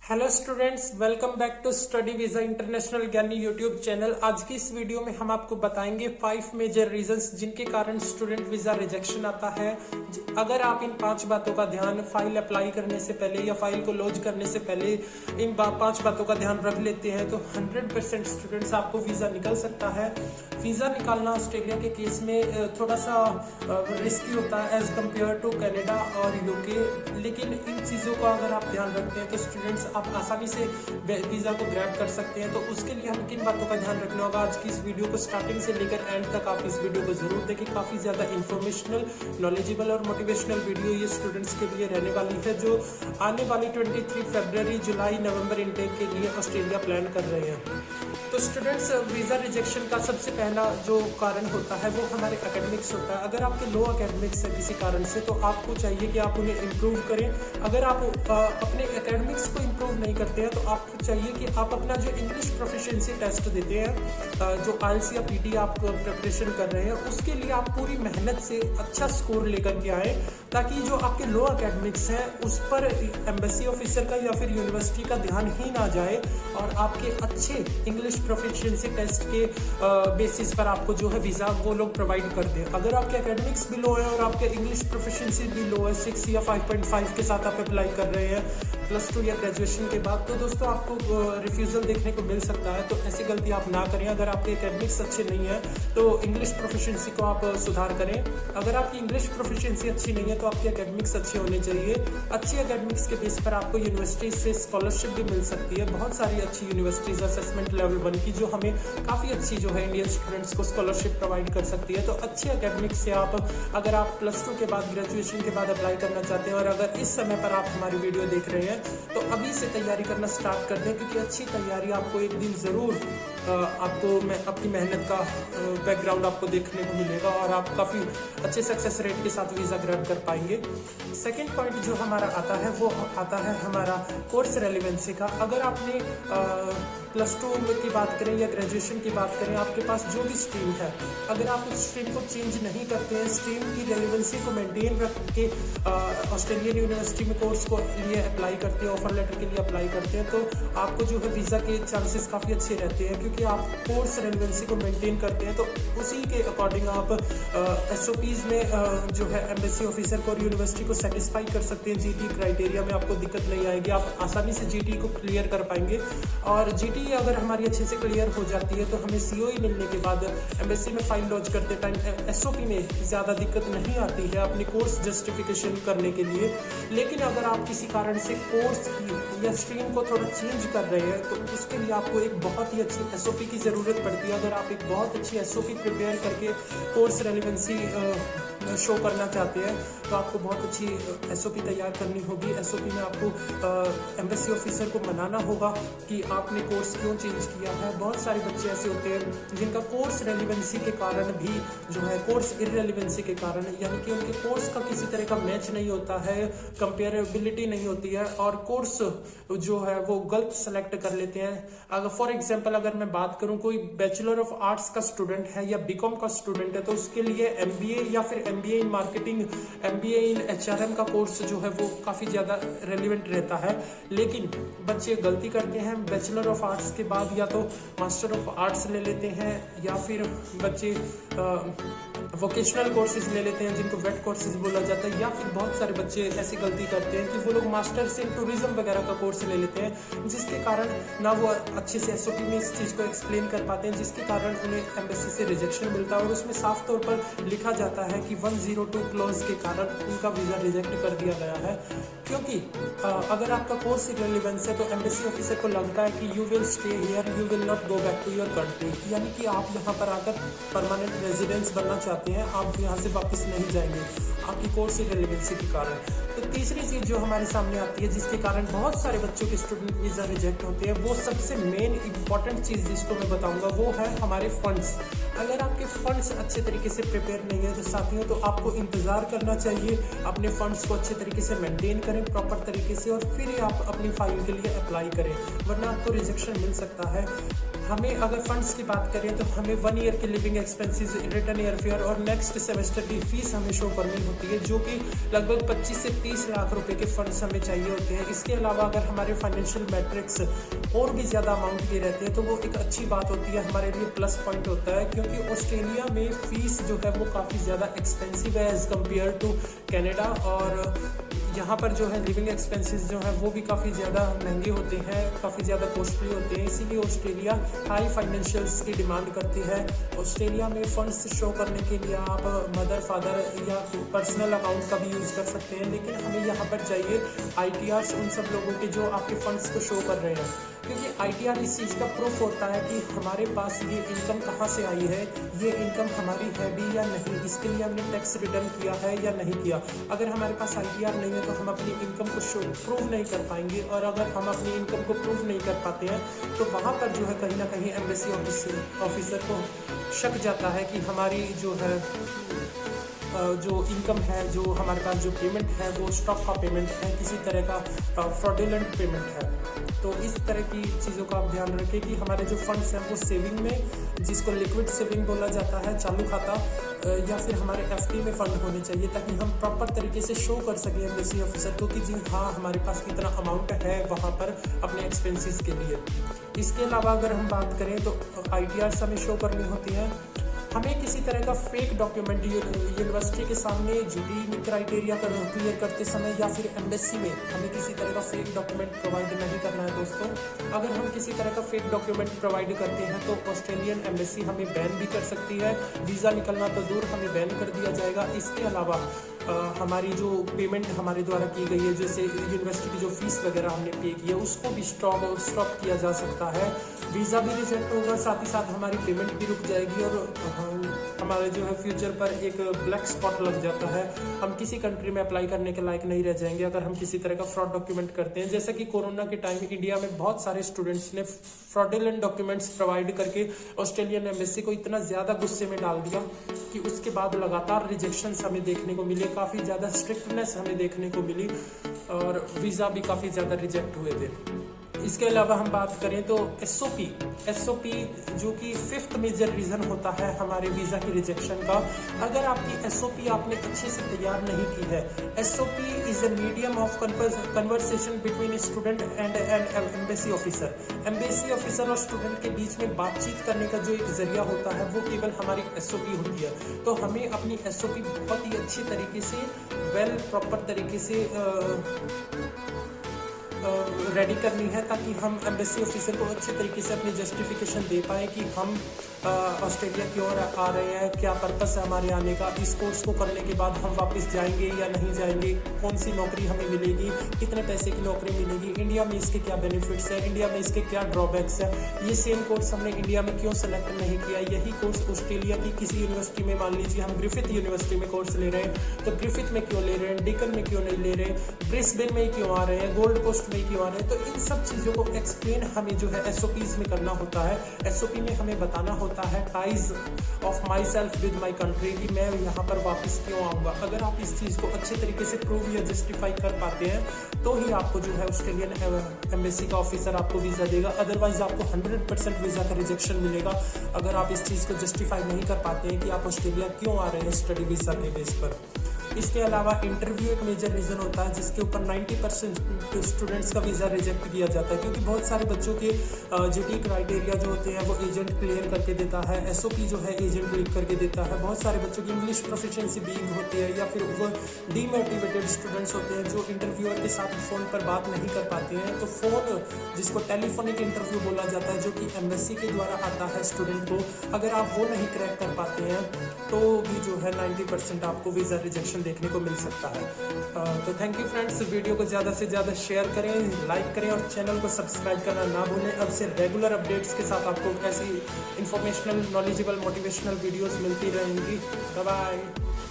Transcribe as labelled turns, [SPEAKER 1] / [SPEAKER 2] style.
[SPEAKER 1] Hello students, welcome back to study visa international Gyani YouTube channel. आज की इस video में हम आपको बताएंगे 5 मेजर रीजंस जिनके कारण स्टूडेंट वीजा रिजेक्शन आता है। अगर आप इन 5 बातों का ध्यान फाइल अप्लाई करने से पहले या फाइल को लॉन्च करने से पहले इन 5 बातों का ध्यान रख लेते हैं तो 100% स्टूडेंट्स आपको वीजा निकल सकता है। वीजा निकालना ऑस्ट्रेलिया के केस में थोड़ा सा रिस्की होता है एज कम्पेयर टू कनाडा और यूके, लेकिन इन चीज़ों का अगर आप ध्यान रखते हैं तो स्टूडेंट्स आप आसानी से वीज़ा को ग्रैब कर सकते हैं। तो उसके लिए हम किन बातों का ध्यान रखना होगा, आज की इस वीडियो को स्टार्टिंग से लेकर एंड तक आप इस वीडियो को जरूर देखें। काफ़ी ज़्यादा इंफॉर्मेशनल, नॉलेजेबल और मोटिवेशनल वीडियो ये स्टूडेंट्स के लिए रहने वाली है जो आने वाली 23 फरवरी, जुलाई, नवंबर इनटेक के लिए ऑस्ट्रेलिया प्लान कर रहे हैं। तो स्टूडेंट्स, वीज़ा रिजेक्शन का सबसे पहला जो कारण होता है वो हमारे एकेडमिक्स होता है। अगर आपके लो एकेडमिक्स है किसी कारण से तो आपको चाहिए कि आप उन्हें इम्प्रूव करें। अगर आप अपने एकेडमिक्स को इम्प्रूव नहीं करते हैं तो आपको चाहिए कि आप अपना जो इंग्लिश प्रोफिशिएंसी टेस्ट देते हैं, जो IELTS या PT आप प्रिपरेशन कर रहे हैं, उसके लिए आप पूरी मेहनत से अच्छा स्कोर लेकर के आए, ताकि जो आपके लो एकेडमिक्स हैं उस पर एम्बेसी ऑफिसर का या फिर यूनिवर्सिटी का ध्यान ही ना जाए और आपके अच्छे इंग्लिश प्रोफिशिएंसी टेस्ट के बेसिस पर आपको जो है वीज़ा वो लोग प्रोवाइड कर दें। अगर आपके एकेडमिक्स भी लो है और आपके इंग्लिश प्रोफिशिएंसी भी लो है, 6 या 5.5 के साथ आप अप्लाई कर रहे हैं +2 या ग्रेजुएशन के बाद, तो दोस्तों आपको रिफ्यूज़ल देखने को मिल सकता है। तो ऐसी गलती आप ना करें। अगर आपके एकेडमिक्स अच्छे नहीं है तो इंग्लिश प्रोफिशिएंसी को आप सुधार करें। अगर आपकी इंग्लिश प्रोफिशिएंसी अच्छी नहीं है तो आपके एकेडमिक्स अच्छे होने चाहिए। अच्छी एकेडमिक्स के बेस पर आपको यूनिवर्सिटी से स्कॉलरशिप भी मिल सकती है। बहुत सारी अच्छी यूनिवर्सिटीज़ असेसमेंट लेवल 1 की जो हमें काफ़ी अच्छी जो है इंडियन स्टूडेंट्स को स्कॉलरशिप प्रोवाइड कर सकती है। तो अच्छे एकेडमिक्स से आप, अगर आप +2 के बाद, ग्रेजुएशन के बाद अप्लाई करना चाहते हैं और अगर इस समय पर आप हमारी वीडियो देख रहे हैं तो अभी से तैयारी करना स्टार्ट कर दें, क्योंकि अच्छी तैयारी आपको एक दिन ज़रूर अपनी मेहनत का बैकग्राउंड आपको देखने को मिलेगा और आप काफ़ी अच्छे सक्सेस रेट के साथ वीज़ा ग्रैब कर पाएंगे। सेकंड पॉइंट जो हमारा आता है वो आता है हमारा कोर्स रेलिवेंसी का। अगर आपने +2 की बात करें या ग्रेजुएशन की बात करें, आपके पास जो भी स्ट्रीम है, अगर आप उस स्ट्रीम को चेंज नहीं करते हैं, स्ट्रीम की रेलिवेंसी को मेंटेन रख के ऑस्ट्रेलियन यूनिवर्सिटी में कोर्स को लिए अप्लाई करते हैं, ऑफर लेटर के लिए अप्लाई करते हैं, तो आपको जो है वीज़ा के चांसेस काफ़ी अच्छे रहते हैं, क्योंकि आप कोर्स रेलिवेंसी को मेंटेन करते हैं। तो उसी के अकॉर्डिंग आप SOPs में जो है एम्बेसी ऑफिसर को और यूनिवर्सिटी को सेटिस्फाई कर सकते हैं। GT क्राइटेरिया में आपको दिक्कत नहीं आएगी, आप आसानी से GT को क्लियर कर पाएंगे। और GT अगर हमारी अच्छे से क्लियर हो जाती है तो हमें COE मिलने के बाद एम्बेसी में फाइल लॉन्च करते टाइम SOP में ज़्यादा दिक्कत नहीं आती है अपनी कोर्स जस्टिफिकेशन करने के लिए। लेकिन अगर आप किसी कारण से कोर्स या स्ट्रीम को थोड़ा चेंज कर रहे हैं तो उसके लिए आपको एक बहुत ही अच्छी SOP की ज़रूरत पड़ती है। अगर आप एक बहुत अच्छी SOP प्रिपेयर करके कोर्स रेलिवेंसी शो करना चाहते हैं तो आपको बहुत अच्छी SOP तैयार करनी होगी। SOP में आपको एम्बेसी ऑफिसर को मनाना होगा कि आपने कोर्स क्यों चेंज किया है। बहुत सारे बच्चे ऐसे होते हैं जिनका कोर्स रेलिवेंसी के कारण भी जो है, कोर्स इररेलिवेंसी के कारण, यानी कि उनके कोर्स का किसी तरह का मैच नहीं होता है, कंपेरेबिलिटी नहीं होती है और कोर्स जो है वो गलत सेलेक्ट कर लेते हैं। अगर फॉर एग्जाम्पल अगर मैं बात करूँ, कोई बैचलर ऑफ आर्ट्स का स्टूडेंट है या BCom का स्टूडेंट है तो उसके लिए MBA या फिर MBA in marketing, MBA in HRM का कोर्स जो है वो काफ़ी ज़्यादा रेलिवेंट रहता है। लेकिन बच्चे गलती करते हैं, बैचलर ऑफ आर्ट्स के बाद या तो मास्टर ऑफ आर्ट्स ले लेते हैं या फिर बच्चे वोकेशनल कोर्सेज ले लेते हैं जिनको वेट कोर्सेज बोला जाता है, या फिर बहुत सारे बच्चे ऐसी गलती करते हैं कि वो लोग मास्टर्स इन टूरिज्म वगैरह का कोर्स ले लेते हैं, जिसके कारण ना वो अच्छे से SOP में इस चीज़ को एक्सप्लेन कर पाते हैं, जिसके कारण उन्हें एम्बेसी से रिजेक्शन मिलता है और उसमें साफ तौर पर लिखा जाता है कि 102 क्लॉज के कारण उनका वीज़ा रिजेक्ट कर दिया गया है। क्योंकि अगर आपका कोर्स इररिलेवेंस है तो एम्बेसी ऑफिसर को लगता है कि you will stay here, you will not go back to your country, यानी कि आप यहाँ पर आकर परमानेंट रेजिडेंस बनना चाहते हैं, आप यहाँ से वापस नहीं जाएंगे आपकी कोर्स इररिलेवेंसी के कारण। तो तीसरी चीज़ जो हमारे सामने आती है जिसके कारण बहुत सारे बच्चों के स्टूडेंट वीज़ा रिजेक्ट होते हैं, वो सबसे मेन इंपॉर्टेंट चीज़ जिसको मैं बताऊंगा वो है हमारे फंड्स। अगर आपके फंड्स अच्छे तरीके से प्रिपेयर नहीं है तो साथियों, तो आपको इंतज़ार करना चाहिए, अपने फंड्स को अच्छे तरीके से मेंटेन करें प्रॉपर तरीके से और फिर आप अपनी फाइल के लिए अप्लाई करें, वरना आपको रिजेक्शन मिल सकता है। हमें अगर फंड्स की बात करें तो हमें 1 ईयर के living expenses, return air fare और नेक्स्ट सेमेस्टर की फीस हमें शो करनी होती है, जो कि लगभग 25 से 30 लाख रुपए के फंड्स हमें चाहिए होते हैं। इसके अलावा अगर हमारे फाइनेंशियल मैट्रिक्स और भी ज़्यादा अमाउंट के रहते हैं तो वो एक अच्छी बात होती है, हमारे लिए प्लस पॉइंट होता है, क्योंकि ऑस्ट्रेलिया में फ़ीस जो है वो काफ़ी ज़्यादा एक्सपेंसिव है एज़ कम्पेयर टू कैनेडा। और यहाँ पर जो है लिविंग एक्सपेंसेस जो है वो भी काफ़ी ज़्यादा महंगे होते हैं, काफ़ी ज़्यादा कॉस्टली होते हैं। इसीलिए ऑस्ट्रेलिया हाई फाइनेंशियल्स की डिमांड करती है। ऑस्ट्रेलिया में फंड्स शो करने के लिए आप मदर, फादर या पर्सनल अकाउंट का भी यूज़ कर सकते हैं, लेकिन हमें यहाँ पर चाहिए ITRs उन सब लोगों के जो आपके फंड्स को शो कर रहे हैं, क्योंकि ITR इस चीज़ का प्रूफ होता है कि हमारे पास ये इनकम कहाँ से आई है, ये इनकम हमारी है भी या नहीं, इसके लिए हमने टैक्स रिटर्न किया है या नहीं किया। अगर हमारे पास ITR नहीं है तो हम अपनी इनकम को प्रूव नहीं कर पाएंगे, और अगर हम अपनी इनकम को प्रूव नहीं कर पाते हैं तो वहाँ पर जो है कहीं ना कहीं एम्बेसी ऑफिसर को शक जाता है कि हमारी जो है जो इनकम है, जो हमारे पास जो पेमेंट है वो स्टॉक का पेमेंट है, किसी तरह का फ्रॉडुलेंट पेमेंट है। तो इस तरह की चीज़ों का आप ध्यान रखें कि हमारे जो फंड्स हैं वो सेविंग में, जिसको लिक्विड सेविंग बोला जाता है, चालू खाता, या फिर हमारे FD में फ़ंड होने चाहिए, ताकि हम प्रॉपर तरीके से शो कर सकें एम्बेसी ऑफिसर को कि जी हाँ हमारे पास कितना अमाउंट है वहाँ पर अपने एक्सपेंसेस के लिए। इसके अलावा अगर हम बात करें तो ITRs हमें शो करनी होती है। हमें किसी तरह का फेक डॉक्यूमेंट यूनिवर्सिटी के सामने GD क्राइटेरिया क्लियर करते समय या फिर एम्बेसी में हमें किसी तरह का फेक डॉक्यूमेंट प्रोवाइड नहीं करना है दोस्तों। अगर हम किसी तरह का फेक डॉक्यूमेंट प्रोवाइड करते हैं तो ऑस्ट्रेलियन एम्बेसी हमें बैन भी कर सकती है, वीज़ा निकलना तो दूर हमें बैन कर दिया जाएगा। इसके अलावा हमारी जो पेमेंट हमारे द्वारा की गई है, जैसे यूनिवर्सिटी की जो फीस वगैरह हमने पे की है, उसको भी स्टॉप किया जा सकता है। वीज़ा भी रिजेक्ट होगा, साथ ही साथ हमारी पेमेंट भी रुक जाएगी, और हमारे जो है फ्यूचर पर एक ब्लैक स्पॉट लग जाता है। हम किसी कंट्री में अप्लाई करने के लायक नहीं रह जाएंगे अगर हम किसी तरह का फ्रॉड डॉक्यूमेंट करते हैं। जैसा कि कोरोना के टाइम इंडिया में बहुत सारे स्टूडेंट्स ने फ्रॉडुलेंट डॉक्यूमेंट्स प्रोवाइड करके ऑस्ट्रेलियन एम्बेसी को इतना ज़्यादा गुस्से में डाल दिया कि उसके बाद लगातार रिजेक्शंस हमें देखने को मिले, काफ़ी ज़्यादा स्ट्रिक्टनेस हमें देखने को मिली, और वीज़ा भी काफ़ी ज़्यादा रिजेक्ट हुए थे। इसके अलावा हम बात करें तो SOP जो कि 5th मेजर रीज़न होता है हमारे वीज़ा की रिजेक्शन का। अगर आपकी SOP आपने अच्छे से तैयार नहीं की है, SOP is a medium of conversation between student and embassy officer. Embassy officer और स्टूडेंट के बीच में बातचीत करने का जो एक जरिया होता है वो केवल हमारी SOP होती है। तो हमें अपनी SOP बहुत ही अच्छी तरीके से प्रॉपर तरीके से रेडी करनी है, ताकि हम एम्बेसी ऑफिसर को अच्छे तरीके से अपनी जस्टिफिकेशन दे पाएँ कि हम ऑस्ट्रेलिया की ओर आ रहे हैं, क्या पर्पस है हमारे आने का, इस कोर्स को करने के बाद हम वापस जाएंगे या नहीं जाएंगे, कौन सी नौकरी हमें मिलेगी, कितने पैसे की नौकरी मिलेगी, इंडिया में इसके क्या बेनिफिट्स हैं, इंडिया में इसके क्या ड्रॉबैक्स हैं, ये सेम कोर्स हमने इंडिया में क्यों सेलेक्ट नहीं किया, यही कोर्स ऑस्ट्रेलिया की किसी यूनिवर्सिटी में, मान लीजिए हम ग्रिफिथ यूनिवर्सिटी में कोर्स ले रहे हैं, तो ग्रिफिथ में क्यों ले रहे हैं, डिकन में क्यों नहीं ले रहे, ब्रिस्बेन में क्यों आ रहे हैं, गोल्ड कोस्ट में क्यों आ रहे हैं। तो इन सब चीज़ों को एक्सप्लेन हमें जो है SOPs में करना होता है। SOP में हमें बताना होता है ties of my self with my country, कि मैं यहाँ पर वापस क्यों आऊँगा। अगर आप इस चीज़ को अच्छे तरीके से प्रूव या जस्टिफाई कर पाते हैं तो ही आपको जो है ऑस्ट्रेलियन एम्बेसी का ऑफिसर आपको वीज़ा देगा, अदरवाइज आपको 100% वीज़ा का रिजेक्शन मिलेगा अगर आप इस चीज़ को जस्टिफाई नहीं कर पाते हैं कि आप ऑस्ट्रेलिया क्यों आ रहे हैं स्टडी वीज़ा के बेस पर। इसके अलावा इंटरव्यू एक मेजर रीज़न होता है जिसके ऊपर 90% स्टूडेंट्स का वीज़ा रिजेक्ट किया जाता है, क्योंकि बहुत सारे बच्चों के GD क्राइटेरिया जो होते हैं वो एजेंट क्लियर करके देता है, SOP जो है एजेंट क्लियर करके देता है। बहुत सारे बच्चों की इंग्लिश प्रोफिशिएंसी वीक होती है, या फिर वो डीमोटिवेटेड स्टूडेंट्स होते हैं जो इंटरव्यूअर के साथ फ़ोन पर बात नहीं कर पाते हैं। तो फ़ोन जिसको टेलीफोनिक इंटरव्यू बोला जाता है, जो कि एम्बेसी के द्वारा आता है स्टूडेंट को, अगर आप वो नहीं क्रैक कर पाते हैं तो भी जो है 90% आपको वीज़ा रिजेक्शन देखने को मिल सकता है। तो थैंक यू फ्रेंड्स, वीडियो को ज़्यादा से ज़्यादा शेयर करें, लाइक करें और चैनल को सब्सक्राइब करना ना भूलें। अब से रेगुलर अपडेट्स के साथ आपको ऐसी इंफॉर्मेशनल, नॉलेजेबल, मोटिवेशनल वीडियोस मिलती रहेंगी। Bye bye.